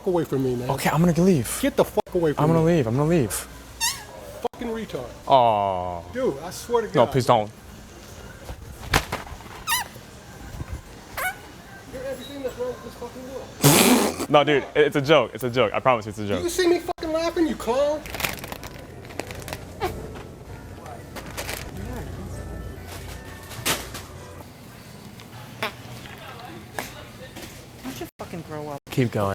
fuck away from me, man. Okay, I'm gonna leave. Get the fuck away from me. I'm gonna leave. I'm gonna leave. Fucking retard. Oh. Dude, I swear to God. No, please don't. You're everything that's wrong with this fucking world. No, dude, it's a joke. It's a joke. I promise you it's a joke. You see me fucking laughing, you clown? Why don't you fucking grow up? Keep going.